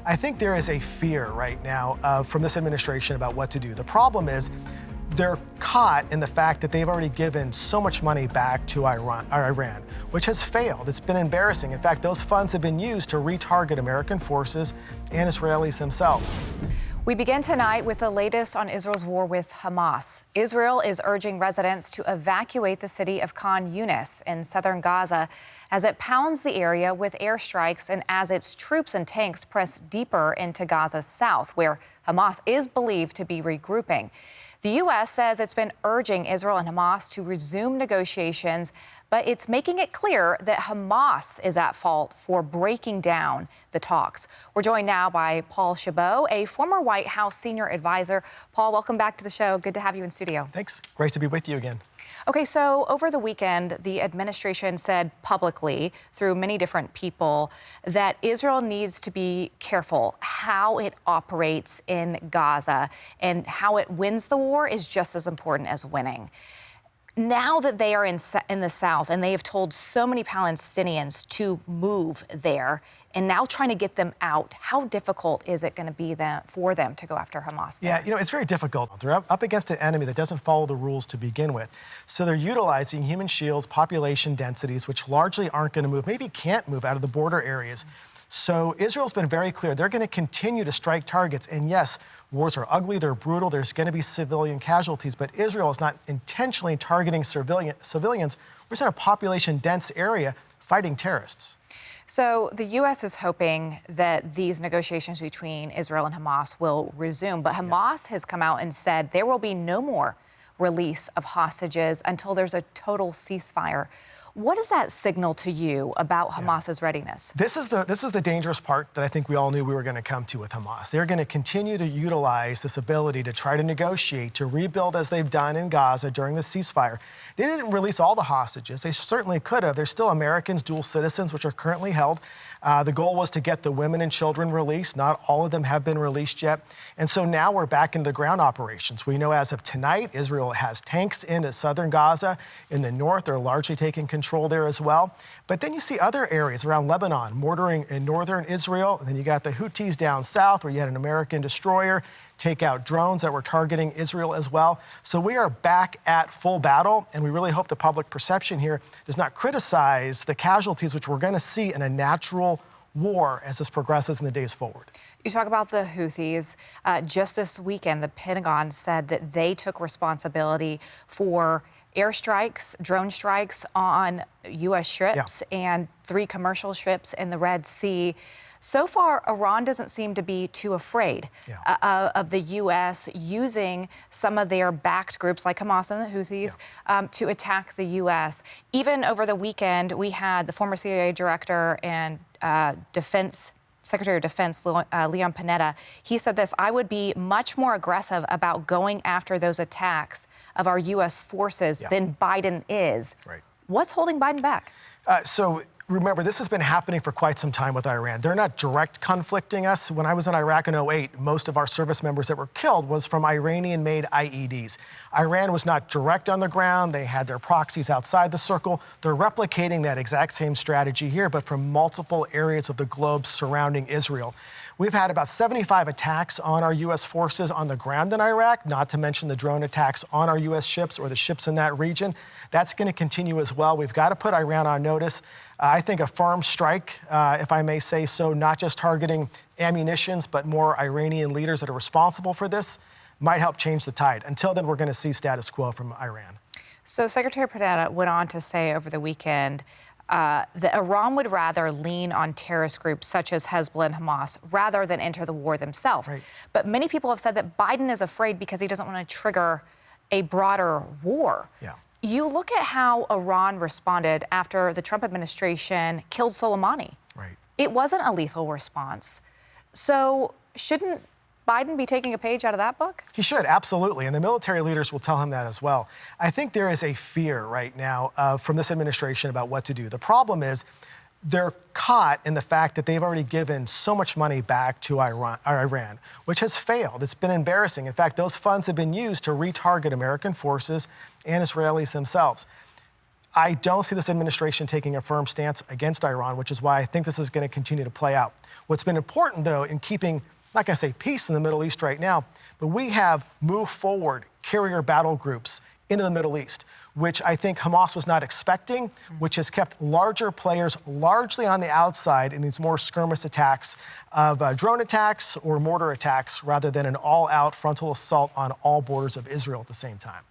I think there is a fear right now from this administration about what to do. The problem is they're caught in the fact that they've already given so much money back to Iran, which has failed. It's been embarrassing. In fact, those funds have been used to retarget American forces and Israelis themselves. We begin tonight with the latest on Israel's war with Hamas. Israel is urging residents to evacuate the city of Khan Yunis in southern Gaza as it pounds the area with airstrikes and as its troops and tanks press deeper into Gaza's south, where Hamas is believed to be regrouping. The U.S. says it's been urging Israel and Hamas to resume negotiations, but it's making it clear that Hamas is at fault for breaking down the talks. We're joined now by Paul Chabot, a former White House senior advisor. Paul, welcome back to the show. Good to have you in studio. Thanks. Great to be with you again. Okay, so over the weekend, the administration said publicly through many different people that Israel needs to be careful how it operates in Gaza, and how it wins the war is just as important as winning. Now that they are in the south and they have told so many Palestinians to move there and now trying to get them out, how difficult is it going to be for them to go after Hamas there? Yeah, it's very difficult. They're up against an enemy that doesn't follow the rules to begin with. So they're utilizing human shields, population densities, which largely aren't going to move, maybe can't move out of the border areas. So Israel's been very clear. They're going to continue to strike targets. And yes, wars are ugly, they're brutal, there's going to be civilian casualties, but Israel is not intentionally targeting civilians. We're just in a population-dense area fighting terrorists. So the U.S. is hoping that these negotiations between Israel and Hamas will resume, but Hamas has come out and said there will be no more release of hostages until there's a total ceasefire. What does that signal to you about Hamas's readiness? This is the dangerous part that I think we all knew we were going to come to with Hamas. They're going to continue to utilize this ability to try to negotiate, to rebuild as they've done in Gaza during the ceasefire. They didn't release all the hostages. They certainly could have. They're still Americans, dual citizens, which are currently held. The goal was to get the women and children released. Not all of them have been released yet. And so now we're back into the ground operations. We know as of tonight, Israel has tanks into southern Gaza. In the north, they're largely taking control there as well. But then you see other areas around Lebanon, mortaring in northern Israel. And then you got the Houthis down south, where you had an American destroyer take out drones that were targeting Israel as well. So we are back at full battle, and we really hope the public perception here does not criticize the casualties, which we're going to see in a natural war as this progresses in the days forward. You talk about the Houthis. Just this weekend, the Pentagon said that they took responsibility for airstrikes, drone strikes on U.S. ships and 3 commercial ships in the Red Sea. So far, Iran doesn't seem to be too afraid of the U.S. using some of their backed groups like Hamas and the Houthis to attack the U.S. Even over the weekend, we had the former CIA director and Secretary of Defense, Leon Panetta. He said this: "I would be much more aggressive about going after those attacks of our U.S. forces than Biden is." Right. What's holding Biden back? Remember, this has been happening for quite some time with Iran. They're not direct conflicting us. When I was in Iraq in 2008, most of our service members that were killed was from Iranian-made IEDs. Iran was not direct on the ground. They had their proxies outside the circle. They're replicating that exact same strategy here, but from multiple areas of the globe surrounding Israel. We've had about 75 attacks on our U.S. forces on the ground in Iraq, not to mention the drone attacks on our U.S. ships or the ships in that region. That's going to continue as well. We've got to put Iran on notice. I think a firm strike, if I may say so, not just targeting ammunitions, but more Iranian leaders that are responsible for this, might help change the tide. Until then, we're going to see status quo from Iran. So Secretary Panetta went on to say over the weekend that Iran would rather lean on terrorist groups such as Hezbollah and Hamas rather than enter the war themselves. Right. But many people have said that Biden is afraid because he doesn't want to trigger a broader war. Yeah. You look at how Iran responded after the Trump administration killed Soleimani. Right. It wasn't a lethal response. So shouldn't Biden be taking a page out of that book? He should, absolutely. And the military leaders will tell him that as well. I think there is a fear right now from this administration about what to do. The problem is they're caught in the fact that they've already given so much money back to Iran, which has failed. It's been embarrassing. In fact, those funds have been used to retarget American forces and Israelis themselves. I don't see this administration taking a firm stance against Iran, which is why I think this is going to continue to play out. What's been important, though, in keeping, not going to say peace in the Middle East right now, but we have moved forward carrier battle groups into the Middle East, which I think Hamas was not expecting, which has kept larger players largely on the outside in these more skirmish attacks of drone attacks or mortar attacks rather than an all-out frontal assault on all borders of Israel at the same time.